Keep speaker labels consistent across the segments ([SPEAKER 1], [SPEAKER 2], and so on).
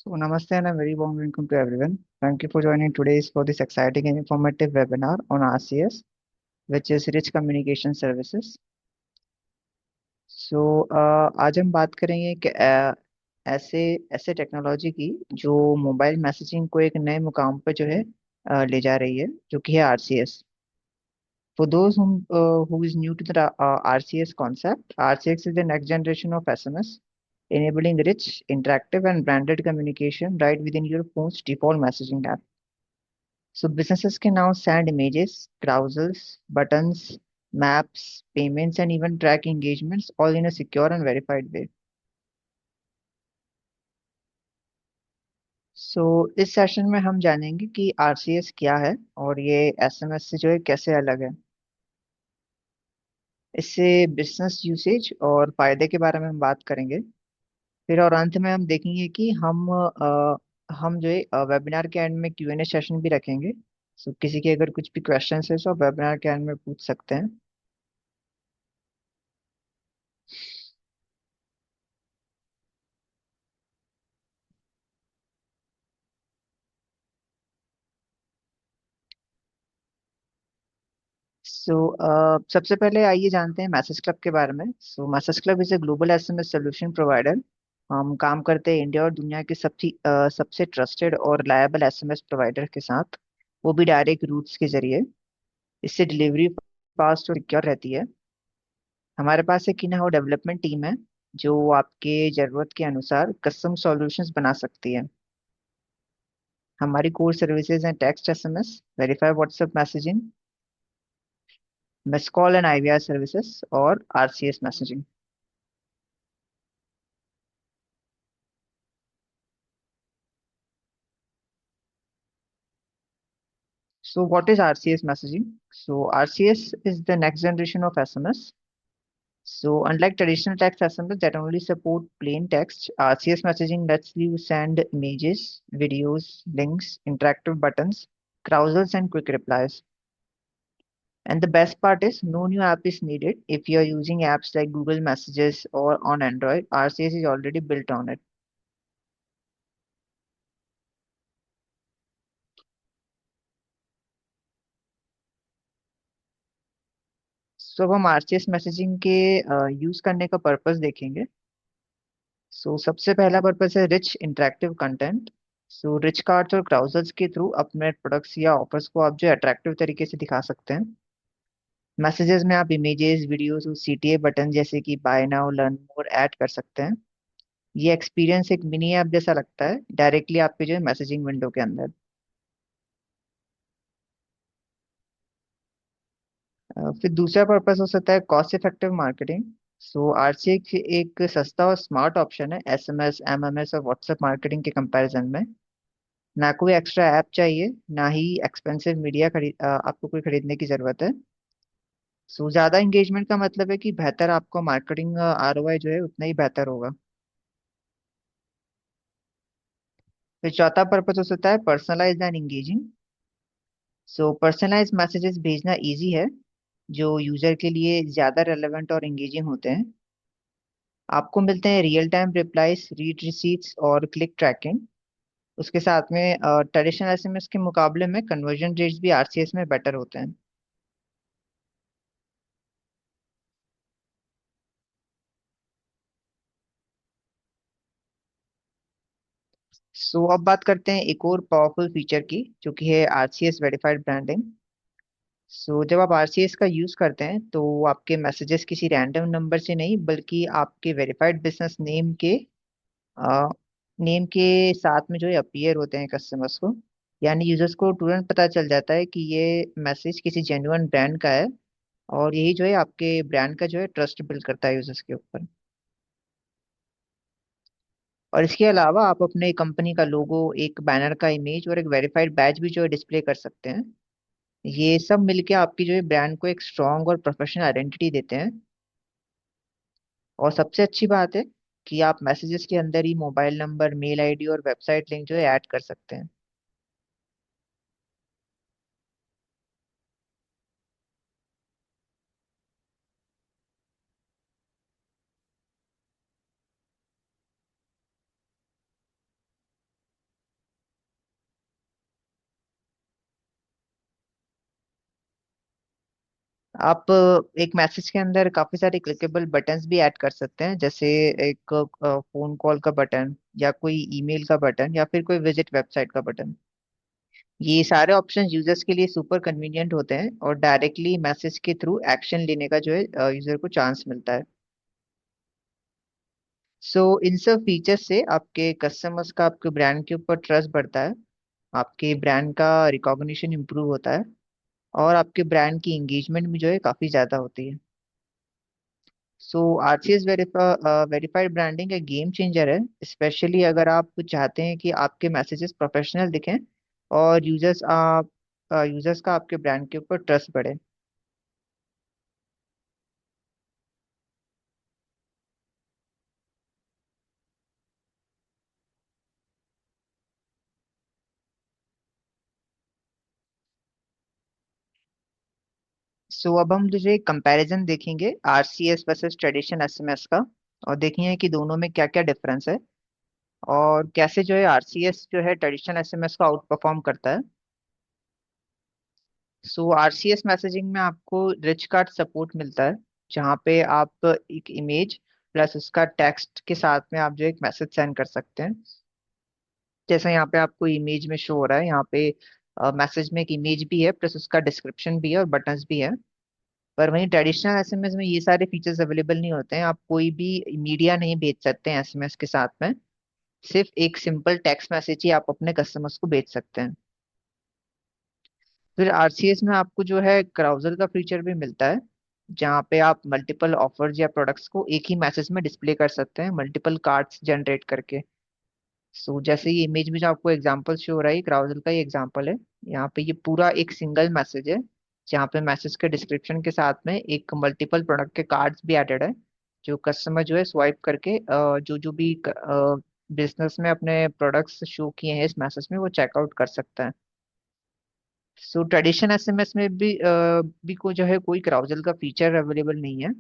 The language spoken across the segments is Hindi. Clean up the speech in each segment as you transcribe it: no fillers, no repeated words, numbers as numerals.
[SPEAKER 1] So, namaste and a very warm welcome to everyone. Thank you for joining today's for this exciting and informative webinar on RCS, which is Rich Communication Services. आज हम बात करेंगे कि ऐसे ऐसे टेक्नोलॉजी की जो मोबाइल मैसेजिंग को एक नए मुकाम पर जो है ले जा रही है, जो कि है RCS. For those who is new to the RCS concept, RCS is the next generation of SMS, enabling rich, interactive, and branded communication right within your phone's default messaging app. So businesses can now send images, carousels, buttons, maps, payments, and even track engagements all in a secure and verified way. इस सेशन में हम जानेंगे कि RCS क्या है और ये SMS से जो है कैसे अलग है। इससे बिजनेस यूसेज और फायदे के बारे में हम बात करेंगे। फिर और अंत में हम देखेंगे कि हम जो है वेबिनार के एंड में Q&A सेशन भी रखेंगे। किसी के अगर कुछ भी क्वेश्चन है तो वेबिनार के एंड में पूछ सकते हैं। सबसे पहले आइए जानते हैं मैसेज क्लब के बारे में। Message club is a global SMS solution provider. हम काम करते हैं इंडिया और दुनिया के सबसे ट्रस्टेड और रिलायबल एसएमएस प्रोवाइडर के साथ, वो भी डायरेक्ट रूट्स के जरिए। इससे डिलीवरी फास्ट और सिक्योर रहती है। हमारे पास एक इन हाउस डेवलपमेंट टीम है जो आपके जरूरत के अनुसार कस्टम सॉल्यूशंस बना सकती है। हमारी कोर सर्विसेज हैं text SMS, verify WhatsApp messaging, miss call and IVR services और RCS messaging. So what is RCS messaging? So RCS is the next generation of SMS. So unlike traditional text SMS that only support plain text, RCS messaging lets you send images, videos, links, interactive buttons, carousels, and quick replies. And the best part is no new app is needed. If you are using apps like Google Messages or on Android, RCS is already built on it. अब हम RCS मैसेजिंग के यूज करने का पर्पस देखेंगे। सबसे पहला पर्पस है rich interactive content. Rich cards और क्राउजर्स के थ्रू अपने प्रोडक्ट्स या ऑफर्स को आप जो अट्रैक्टिव तरीके से दिखा सकते हैं। मैसेजेस में आप इमेजेस, वीडियोस और सीटीए बटन जैसे कि buy now, learn more add कर सकते हैं। ये एक्सपीरियंस एक मिनी ऐप जैसा लगता है डायरेक्टली आपके जो है मैसेजिंग विंडो के अंदर। फिर दूसरा पर्पस हो सकता है कॉस्ट इफेक्टिव मार्केटिंग। आरसी एक सस्ता और स्मार्ट ऑप्शन है एसएमएस, एमएमएस और व्हाट्सएप मार्केटिंग के कंपैरिजन में। ना कोई एक्स्ट्रा ऐप चाहिए, ना ही एक्सपेंसिव मीडिया आपको कोई खरीदने की जरूरत है। ज्यादा इंगेजमेंट का मतलब है कि बेहतर आपको मार्केटिंग आरओआई जो है उतना ही बेहतर होगा। फिर चौथा पर्पस हो सकता है personalize and engaging. Personalize messages भेजना इजी है, जो यूजर के लिए ज्यादा रेलेवेंट और इंगेजिंग होते हैं। आपको मिलते हैं real time replies, read receipts और क्लिक ट्रैकिंग। उसके साथ में ट्रेडिशनल एसएमएस के मुकाबले में कन्वर्जन रेट्स भी आरसीएस में बेटर होते हैं। अब बात करते हैं एक और पावरफुल फीचर की, जो कि है आरसीएस वेरीफाइड ब्रांडिंग। जब आप आरसीएस का यूज करते हैं तो आपके मैसेजेस किसी रैंडम नंबर से नहीं, बल्कि आपके वेरीफाइड बिजनेस नेम के साथ में जो है अपीयर होते हैं कस्टमर्स को। यानी यूजर्स को तुरंत पता चल जाता है कि ये मैसेज किसी जेन्युइन ब्रांड का है, और यही जो है आपके ब्रांड का जो है ट्रस्ट बिल्ड करता है यूजर्स के ऊपर। और इसके अलावा आप अपने कंपनी का लोगो, एक बैनर का इमेज और एक वेरीफाइड बैज भी जो है डिस्प्ले कर सकते हैं। ये सब मिलके आपकी जो है ब्रांड को एक स्ट्रॉन्ग और प्रोफेशनल आइडेंटिटी देते हैं। और सबसे अच्छी बात है कि आप मैसेजेस के अंदर ही मोबाइल नंबर, मेल आईडी और वेबसाइट लिंक जो है ऐड कर सकते हैं। आप एक मैसेज के अंदर काफी सारे क्लिकेबल बटन्स भी ऐड कर सकते हैं, जैसे एक फोन कॉल का बटन, या कोई ईमेल का बटन, या फिर कोई विजिट वेबसाइट का बटन। ये सारे ऑप्शन यूजर्स के लिए सुपर कन्वीनियंट होते हैं और डायरेक्टली मैसेज के थ्रू एक्शन लेने का जो है यूजर को चांस मिलता है। सो इन सब फीचर्स से आपके कस्टमर्स का आपके ब्रांड के ऊपर ट्रस्ट बढ़ता है, आपके ब्रांड का रिकॉग्निशन इंप्रूव होता है, और आपके ब्रांड की एंगेजमेंट भी जो है काफी ज्यादा होती है। सो आरसीएस वेरीफाइड ब्रांडिंग एक गेम चेंजर है, स्पेशली अगर आप चाहते हैं कि आपके मैसेजेस प्रोफेशनल दिखें और यूजर्स का आपके ब्रांड के ऊपर ट्रस्ट बढ़े। सो अब हम जो है कंपैरिजन देखेंगे आरसीएस वर्सेस ट्रेडिशनल एसएमएस का, और देखेंगे कि दोनों में क्या क्या डिफरेंस है, और कैसे जो है आरसीएस जो है ट्रेडिशनल एसएमएस को आउट परफॉर्म करता है। सो आरसीएस मैसेजिंग में आपको रिच कार्ड सपोर्ट मिलता है, जहाँ पे आप एक इमेज प्लस उसका टेक्स्ट के साथ में आप जो एक मैसेज सेंड कर सकते हैं। जैसा यहाँ पे आपको इमेज में शो हो रहा है, यहाँ पे मैसेज में एक इमेज भी है प्लस उसका डिस्क्रिप्शन भी है और बटन्स भी है। पर वहीं ट्रेडिशनल एसएमएस में ये सारे फीचर्स अवेलेबल नहीं होते हैं, आप कोई भी मीडिया नहीं भेज सकते हैं एसएमएस के साथ में। सिर्फ एक सिंपल टेक्स्ट मैसेज ही आप अपने कस्टमर्स को भेज सकते हैं। फिर आरसीएस में आपको जो है क्राउजर का फीचर भी मिलता है, जहाँ पे आप मल्टीपल ऑफर्स या प्रोडक्ट्स को एक ही मैसेज में डिस्प्ले कर सकते हैं, मल्टीपल कार्ड्स जनरेट करके। सो जैसे ये इमेज में जो आपको एग्जांपल शो हो रहा है, क्राउजल का ही एग्जांपल है। यहाँ पे ये पूरा एक सिंगल मैसेज है, जहाँ पे मैसेज के डिस्क्रिप्शन के साथ में एक मल्टीपल प्रोडक्ट के कार्ड्स भी एडेड है, जो कस्टमर जो है स्वाइप करके जो जो भी बिजनेस में अपने प्रोडक्ट्स शो किए हैं इस मैसेज में वो चेकआउट कर सकता है। सो ट्रेडिशनल एसएमएस में भी को जो है कोई क्राउजल का फीचर अवेलेबल नहीं है,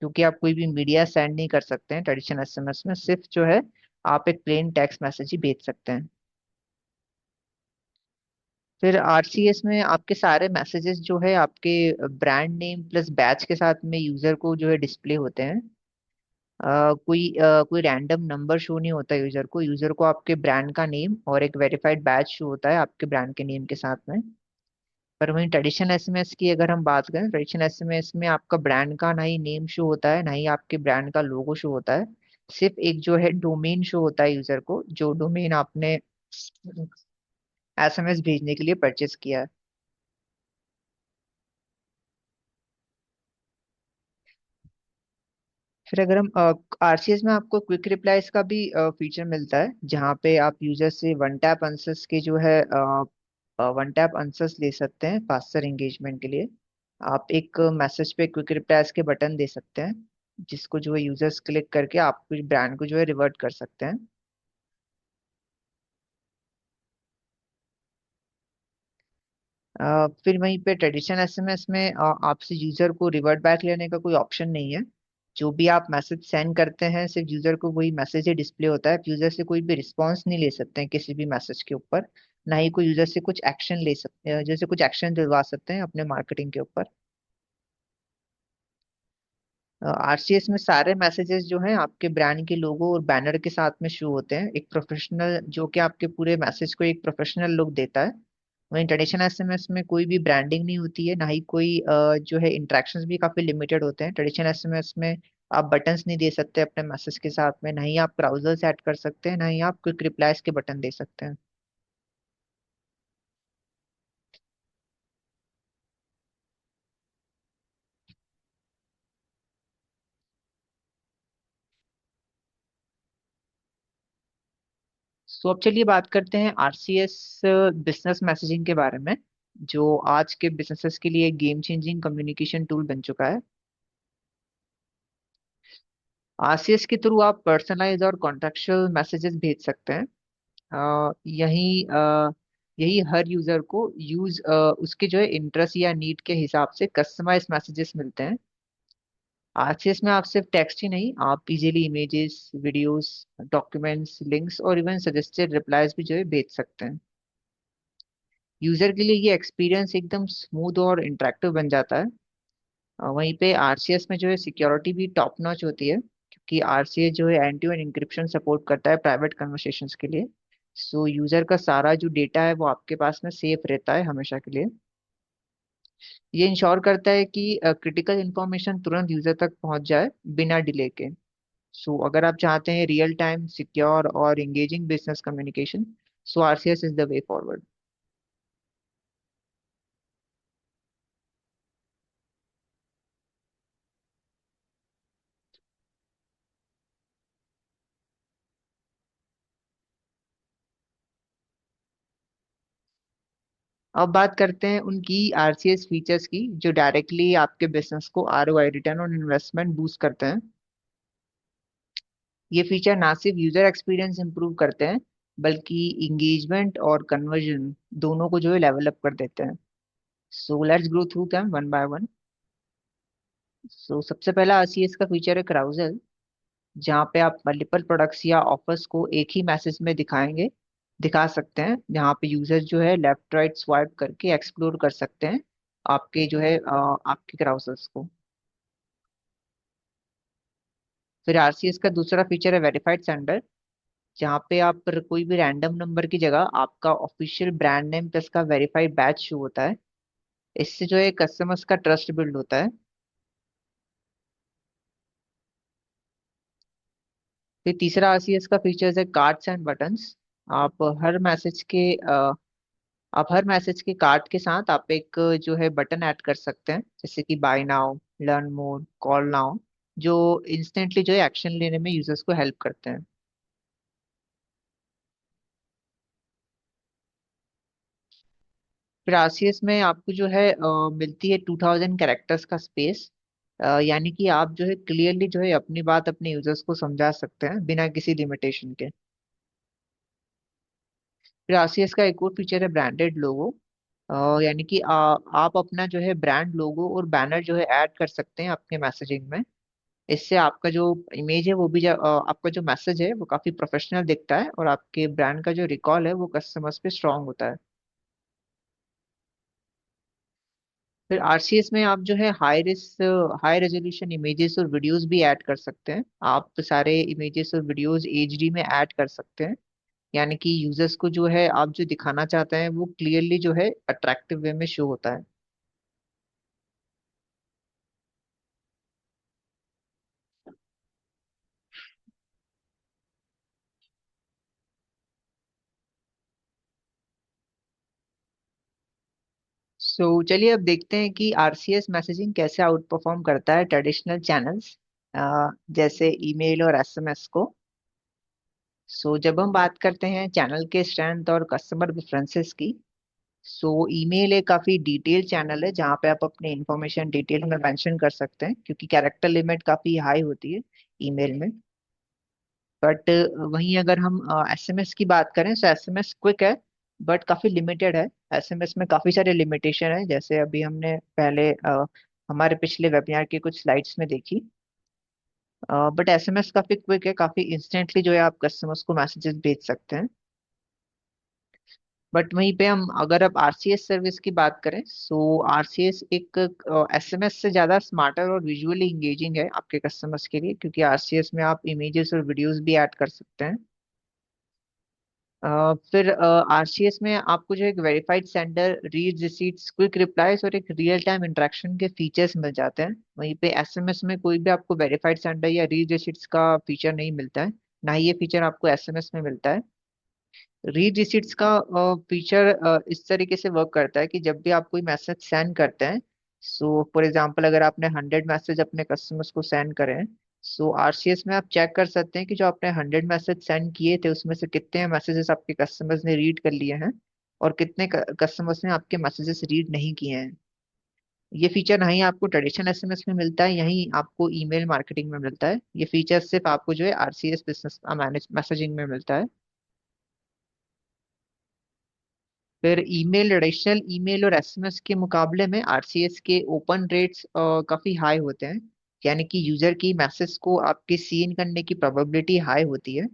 [SPEAKER 1] क्योंकि आप कोई भी मीडिया सेंड नहीं कर सकते हैं ट्रेडिशनल एसएमएस में, सिर्फ जो है आप एक प्लेन टेक्स्ट मैसेज ही भेज सकते हैं। फिर आरसीएस में आपके सारे मैसेजेस जो है आपके ब्रांड नेम प्लस बैच के साथ में यूजर को जो है डिस्प्ले होते हैं। कोई रैंडम नंबर शो नहीं होता यूजर को आपके ब्रांड का नेम और एक वेरीफाइड बैच शो होता है आपके ब्रांड के नेम के साथ में। पर वहीं ट्रेडिशनल एसएमएस की अगर हम बात करें, ट्रेडिशनल एसएमएस में आपका ब्रांड का ना ही नेम शो होता है, ना ही आपके ब्रांड का लोगो शो होता है। सिर्फ एक जो है डोमेन शो होता है यूजर को, जो डोमेन आपने एसएमएस भेजने के लिए परचेस किया है। फिर अगर हम आरसीएस में आपको क्विक रिप्लाईज का भी फीचर मिलता है, जहाँ पे आप यूजर से वन टैप आंसर्स के जो है वन टैप आंसर्स ले सकते हैं फास्टर एंगेजमेंट के लिए। आप एक मैसेज पे क्विक रिप्लाईज के बटन दे सकते हैं, जिसको जो है यूजर्स क्लिक करके आप कुछ ब्रांड को जो है रिवर्ट कर सकते हैं। फिर वहीं पे ट्रेडिशनल एसएमएस में आपसे यूजर को रिवर्ट बैक लेने का कोई ऑप्शन नहीं है। जो भी आप मैसेज सेंड करते हैं सिर्फ यूजर को वही मैसेज ही डिस्प्ले होता है, यूजर से कोई भी रिस्पॉन्स नहीं ले सकते हैं किसी भी मैसेज के ऊपर। ना ही कोई यूजर से कुछ एक्शन ले सकते हैं, जैसे कुछ एक्शन दिलवा सकते हैं अपने मार्केटिंग के ऊपर। आरसीएस में सारे मैसेजेस जो हैं आपके ब्रांड के लोगो और बैनर के साथ में शो होते हैं, एक प्रोफेशनल जो कि आपके पूरे मैसेज को एक प्रोफेशनल लुक देता है। वहीं ट्रेडिशनल एसएमएस में कोई भी ब्रांडिंग नहीं होती है, ना ही कोई जो है इंटरेक्शंस भी काफी लिमिटेड होते हैं। ट्रेडिशनल एसएमएस में आप बटन्स नहीं दे सकते अपने मैसेज के साथ में, ना ही आप ब्राउजर्स ऐड कर सकते हैं, ना ही आप क्विक रिप्लाईज के बटन दे सकते हैं। सो अब चलिए बात करते हैं आरसीएस बिजनेस मैसेजिंग के बारे में, जो आज के बिजनेसेस के लिए गेम चेंजिंग कम्युनिकेशन टूल बन चुका है। आरसीएस के थ्रू आप पर्सनलाइज और कॉन्टेक्चुअल मैसेजेस भेज सकते हैं। यही हर यूजर को उसके जो है इंटरेस्ट या नीड के हिसाब से कस्टमाइज मैसेजेस मिलते हैं। आरसीएस में आप सिर्फ टेक्स्ट ही नहीं, आप easily images, videos, documents, links और इवन सजेस्टेड रिप्लाईज भी जो है भेज सकते हैं। यूजर के लिए ये एक्सपीरियंस एकदम स्मूथ और इंटरेक्टिव बन जाता है। वहीं पे आरसीएस में जो है सिक्योरिटी भी टॉप नॉच होती है, क्योंकि आरसीएस जो है end to end encryption support करता है प्राइवेट कन्वर्सेशंस के लिए। सो यूजर का सारा जो डेटा है वो आपके पास में सेफ रहता है हमेशा के लिए। ये इंश्योर करता है कि क्रिटिकल इंफॉर्मेशन तुरंत यूजर तक पहुंच जाए बिना डिले के। सो अगर आप चाहते हैं रियल टाइम सिक्योर और engaging business communication, so RCS is the way forward. अब बात करते हैं उनकी आरसीएस फीचर्स की जो डायरेक्टली आपके बिजनेस को ROI, return on investment, boost करते हैं। ये फीचर ना सिर्फ यूजर एक्सपीरियंस इंप्रूव करते हैं, बल्कि इंगेजमेंट और कन्वर्जन दोनों को जो है लेवल अप कर देते हैं। So let's go through them one by one. So सबसे पहला आरसीएस का फीचर है क्राउजल, जहाँ पे आप मल्टीपल प्रोडक्ट्स या ऑफर्स को एक ही मैसेज में दिखा सकते हैं, जहाँ पे यूजर जो है लेफ्ट राइट स्वाइप करके एक्सप्लोर कर सकते हैं आपके जो है आपके क्राउजल्स को। फिर आरसीएस का दूसरा फीचर है वेरीफाइड सेंडर, जहाँ पे आप पर कोई भी रैंडम नंबर की जगह आपका ऑफिशियल ब्रांड नेम प्लस का वेरीफाइड बैच शो होता है। इससे जो है कस्टमर्स का ट्रस्ट बिल्ड होता है। फिर तीसरा आरसीएस का फीचर्स है कार्ड्स एंड बटन्स। आप हर मैसेज के अ, आप हर मैसेज के कार्ड के साथ आप एक जो है बटन ऐड कर सकते हैं, जैसे कि buy now, learn more, call now, जो इंस्टेंटली जो है एक्शन लेने में यूजर्स को हेल्प करते हैं। फिर आरसीएस में आपको जो है मिलती है 2000 कैरेक्टर्स का स्पेस, यानी कि आप जो है क्लियरली जो है अपनी बात अपने यूजर्स को समझा सकते हैं बिना किसी लिमिटेशन के। फिर आरसीएस का एक और फीचर है ब्रांडेड लोगो, यानी कि आप अपना जो है ब्रांड लोगो और बैनर जो है ऐड कर सकते हैं अपने मैसेजिंग में। इससे आपका जो इमेज है वो भी आपका जो मैसेज है वो काफी प्रोफेशनल दिखता है, और आपके ब्रांड का जो रिकॉल है वो कस्टमर्स पे स्ट्रांग होता है। फिर आरसीएस में आप जो है हाई रेजोल्यूशन इमेजेस और वीडियोस भी ऐड कर सकते हैं। आप सारे इमेजेस और वीडियोस एचडी में ऐड कर सकते हैं, यानी कि यूजर्स को जो है आप जो दिखाना चाहते हैं वो क्लियरली जो है अट्रैक्टिव वे में शो होता है। सो चलिए अब देखते हैं कि आरसीएस मैसेजिंग कैसे आउट परफॉर्म करता है ट्रेडिशनल चैनल्स जैसे ईमेल और एसएमएस को। सो जब हम बात करते हैं चैनल के स्ट्रेंथ और कस्टमर प्रेफरेंसेस की, सो ईमेल एक काफी डिटेल चैनल है जहाँ पे आप अपनी इंफॉर्मेशन डिटेल में मेंशन कर सकते हैं, क्योंकि कैरेक्टर लिमिट काफी हाई होती है ईमेल में। बट वहीं अगर हम एसएमएस की बात करें तो एसएमएस क्विक है, बट काफी लिमिटेड है। एसएमएस में काफी सारे लिमिटेशन है, जैसे अभी हमने पहले हमारे पिछले वेबिनार के कुछ स्लाइड्स में देखी। बट एसएमएस काफी क्विक है, काफी इंस्टेंटली जो है आप कस्टमर्स को मैसेजेस भेज सकते हैं। बट वहीं पे हम अगर अब आरसीएस सर्विस की बात करें, सो आरसीएस एक एसएमएस से ज्यादा स्मार्टर और विजुअली इंगेजिंग है आपके कस्टमर्स के लिए, क्योंकि आरसीएस में आप इमेजेस और वीडियोस भी ऐड कर सकते हैं। फिर आरसीएस में आपको जो एक verified sender, read receipts, quick replies और एक रियल टाइम इंटरेक्शन के फीचर्स मिल जाते हैं। वहीं पे एसएमएस में कोई भी आपको वेरीफाइड सेंडर या रीड रिसीट्स का फीचर नहीं मिलता है, ना ही ये फीचर आपको एसएमएस में मिलता है। रीड रिसीट्स का फीचर इस तरीके से वर्क करता है कि जब भी आप कोई मैसेज सेंड करते हैं, सो फॉर एग्जांपल अगर आपने 100 मैसेज अपने कस्टमर्स को सेंड करे हैं, सो आरसीएस में आप चेक कर सकते हैं कि जो आपने 100 मैसेज सेंड किए थे उसमें से कितने मैसेजेस आपके कस्टमर्स ने रीड कर लिए हैं और कितने कस्टमर्स ने आपके मैसेजेस रीड नहीं किए हैं। ये फीचर ना ही आपको ट्रेडिशनल एसएमएस में मिलता है, यही आपको ईमेल मार्केटिंग में मिलता है। ये फीचर सिर्फ आपको जो है आरसीएस बिजनेस मैनेज मैसेजिंग में मिलता है। फिर ईमेल, ट्रेडिशनल ईमेल और एसएमएस के मुकाबले में आरसीएस के ओपन रेट्स काफी हाई होते हैं, यानी कि यूजर की मैसेज को आपके सीन करने की प्रोबेबिलिटी हाई होती है।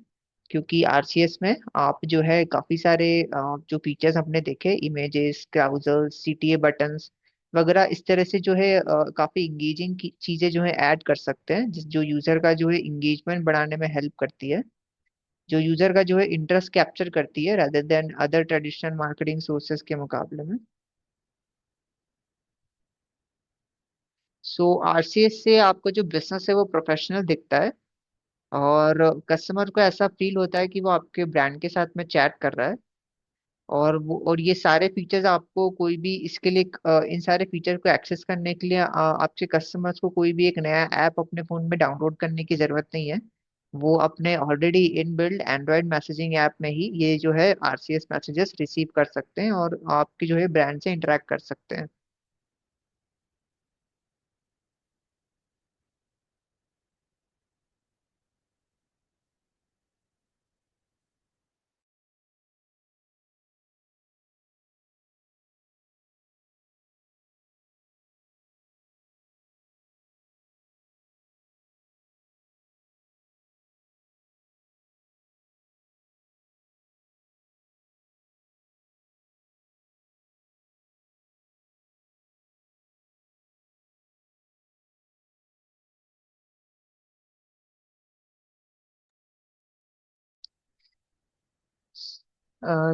[SPEAKER 1] क्योंकि आरसीएस में आप जो है काफी सारे जो फीचर्स हमने देखे, इमेजेस, क्लाउजल, सीटीए बटन्स, वगैरह इस तरह से जो है काफी इंगेजिंग की चीजें जो है ऐड कर सकते हैं, जिस जो यूजर का जो है इंगेजमेंट बढ़ाने में हेल्प करती है, जो यूजर का जो है इंटरेस्ट कैप्चर करती है rather than other traditional marketing sources के मुकाबले में। सो आरसीएस से आपका जो बिजनेस है वो प्रोफेशनल दिखता है, और कस्टमर को ऐसा फील होता है कि वो आपके ब्रांड के साथ में चैट कर रहा है। और ये सारे फीचर्स आपको कोई भी इसके लिए इन सारे फीचर को एक्सेस करने के लिए आपके कस्टमर्स को कोई भी एक नया ऐप अपने फोन में डाउनलोड करने की जरूरत नहीं है। वो अपने already in build Android messaging app में ही ये जो है आरसीएस मैसेजेस रिसीव कर सकते हैं और आपकी जो है ब्रांड से इंटरेक्ट कर सकते हैं।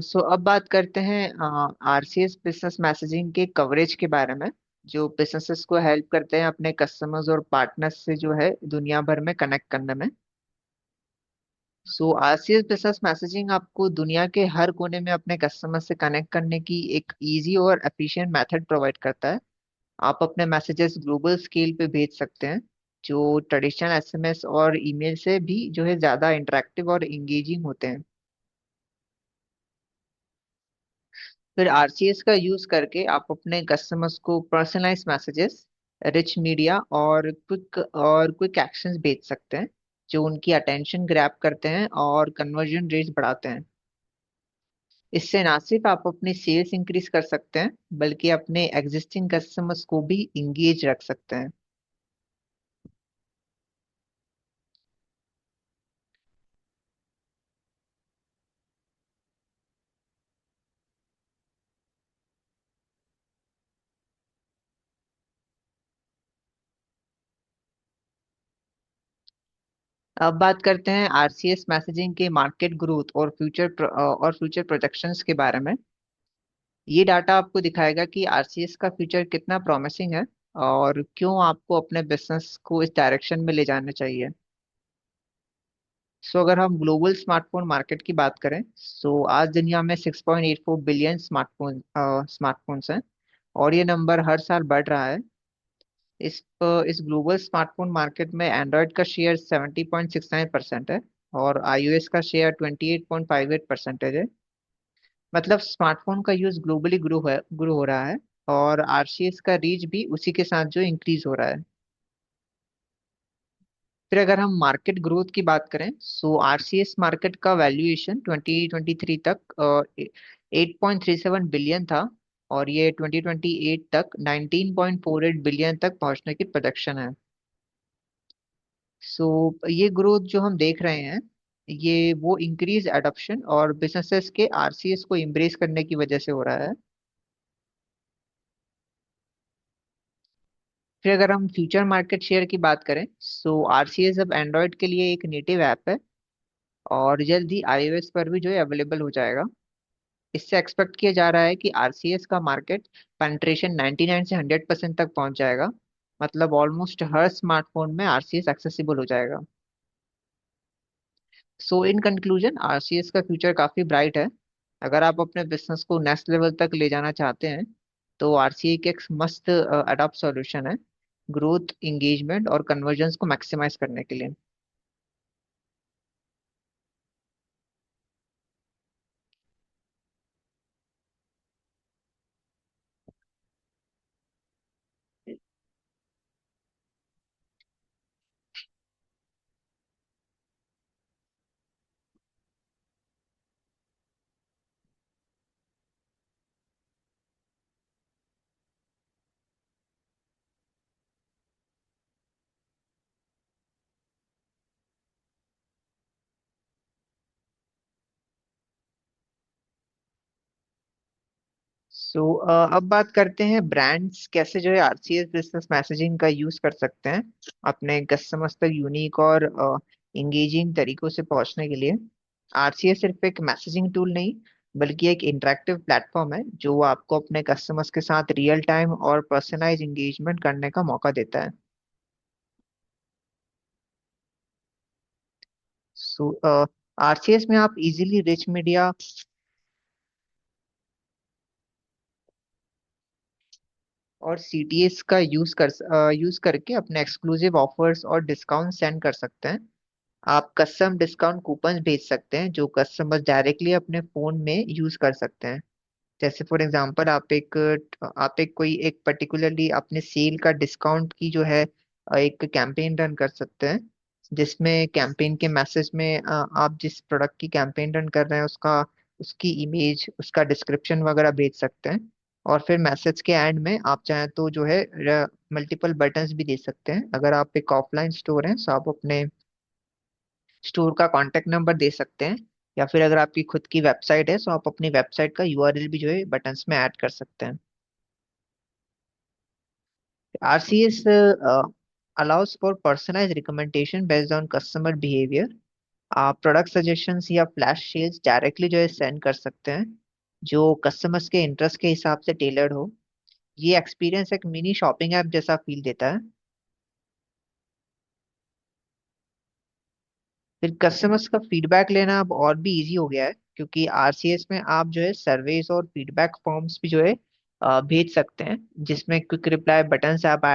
[SPEAKER 1] सो अब बात करते हैं आरसीएस बिजनेस मैसेजिंग के कवरेज के बारे में, जो बिजनेसेस को हेल्प करते हैं अपने कस्टमर्स और पार्टनर्स से जो है दुनिया भर में कनेक्ट करने में। सो आरसीएस बिजनेस मैसेजिंग आपको दुनिया के हर कोने में अपने कस्टमर से कनेक्ट करने की एक इजी और एफिशिएंट मेथड प्रोवाइड करता है। आप अपने मैसेजेस ग्लोबल स्केल पे भेज सकते हैं, जो ट्रेडिशनल एसएमएस और ईमेल से भी जो है ज्यादा इंटरेक्टिव और इंगेजिंग होते हैं। फिर आरसीएस का यूज करके आप अपने कस्टमर्स को पर्सनलाइज मैसेजेस, रिच मीडिया और क्विक एक्शंस भेज सकते हैं, जो उनकी अटेंशन ग्रैब करते हैं और कन्वर्जन रेट्स बढ़ाते हैं। इससे ना सिर्फ आप अपनी सेल्स इंक्रीज कर सकते हैं, बल्कि अपने एग्जिस्टिंग कस्टमर्स को भी इंगेज रख सकते हैं। अब बात करते हैं आरसीएस मैसेजिंग के मार्केट ग्रोथ और फ्यूचर प्रोजेक्शंस के बारे में। ये डाटा आपको दिखाएगा कि आरसीएस का फ्यूचर कितना प्रॉमिसिंग है और क्यों आपको अपने बिजनेस को इस डायरेक्शन में ले जाना चाहिए। सो अगर हम ग्लोबल स्मार्टफोन मार्केट की बात करें, सो आज दुनिया में 6.84 बिलियन स्मार्टफोन्स हैं, और ये नंबर हर साल बढ़ रहा है। इस ग्लोबल स्मार्टफोन मार्केट में एंड्रॉयड का शेयर 70.69% है, और आईओएस का शेयर 28.58% है। मतलब स्मार्टफोन का यूज ग्लोबली ग्रो हो रहा है, और आरसीएस का रीच भी उसी के साथ जो इंक्रीज हो रहा है। फिर अगर हम मार्केट ग्रोथ की बात करें, सो आरसीएस मार्केट का वैल्यूएशन 2023 तक 8.37 बिलियन था, और ये 2028 तक 19.48 बिलियन तक पहुंचने की प्रोजेक्शन है। सो ये ग्रोथ जो हम देख रहे हैं, ये वो इंक्रीज एडॉप्शन और बिजनेसेस के आरसीएस को एम्ब्रेस करने की वजह से हो रहा है। फिर अगर हम फ्यूचर मार्केट शेयर की बात करें, सो आरसीएस अब एंड्रॉयड के लिए एक नेटिव ऐप है, और जल्द ही आईओएस पर भी जो है अवेलेबल हो जाएगा। इससे एक्सपेक्ट किया जा रहा है कि आरसीएस का मार्केट पेंट्रेशन 99 से 100% तक पहुंच जाएगा। मतलब ऑलमोस्ट हर स्मार्टफोन में आरसीएस एक्सेसिबल हो जाएगा। सो इन कंक्लूजन आरसीएस का फ्यूचर काफी ब्राइट है। अगर आप अपने बिजनेस को नेक्स्ट लेवल तक ले जाना चाहते हैं, तो आरसीए एक मस्त अडॉप्ट सॉल्यूशन है, ग्रोथ, इंगेजमेंट और कन्वर्जेंस को मैक्सिमाइज करने के लिए। अब बात करते हैं ब्रांड्स कैसे जो है आरसीएस बिजनेस मैसेजिंग का यूज कर सकते हैं अपने कस्टमर्स तक यूनिक और इंगेजिंग तरीकों से पहुंचने के लिए। आरसीएस सिर्फ एक मैसेजिंग टूल नहीं, बल्कि एक इंटरेक्टिव प्लेटफॉर्म है जो आपको अपने कस्टमर्स के साथ रियल टाइम और पर्सनलाइज एंगेजमेंट करने का मौका देता है। सो आरसीएस में आप इजीली रिच मीडिया और सीटीएस का यूज करके अपने एक्सक्लूसिव ऑफर्स और डिस्काउंट सेंड कर सकते हैं। आप कस्टम डिस्काउंट कूपन भेज सकते हैं जो कस्टमर्स डायरेक्टली अपने फोन में यूज कर सकते हैं। जैसे फॉर एग्जांपल आप एक कोई एक पर्टिकुलरली अपने सेल का डिस्काउंट की जो है एक कैंपेन रन कर सकते हैं, जिसमें कैंपेन के मैसेज में आप जिस प्रोडक्ट की कैंपेन रन कर रहे हैं उसका उसकी इमेज उसका डिस्क्रिप्शन वगैरह भेज सकते हैं। और फिर मैसेज के एंड में आप चाहें तो जो है मल्टीपल बटन्स भी दे सकते हैं। अगर आप एक ऑफलाइन स्टोर हैं तो आप अपने स्टोर का कॉन्टेक्ट नंबर दे सकते हैं, या फिर अगर आपकी खुद की वेबसाइट है तो आप अपनी वेबसाइट का यूआरएल भी जो है बटन्स में ऐड कर सकते हैं। RCS allows for personalized recommendation based on customer behavior। आप प्रोडक्ट सजेशंस या फ्लैश सेल्स डायरेक्टली जो है सेंड कर सकते हैं जो कस्टमर्स के इंटरेस्ट के हिसाब से टेलर्ड हो। ये एक्सपीरियंस एक मिनी शॉपिंग ऐप जैसा फील देता है। फिर कस्टमर्स का फीडबैक लेना अब और भी इजी हो गया है, क्योंकि आरसीएस में आप जो है सर्वेस और फीडबैक फॉर्म्स भी जो है भेज सकते हैं, जिसमें क्विक रिप्लाई बटन आप ऐड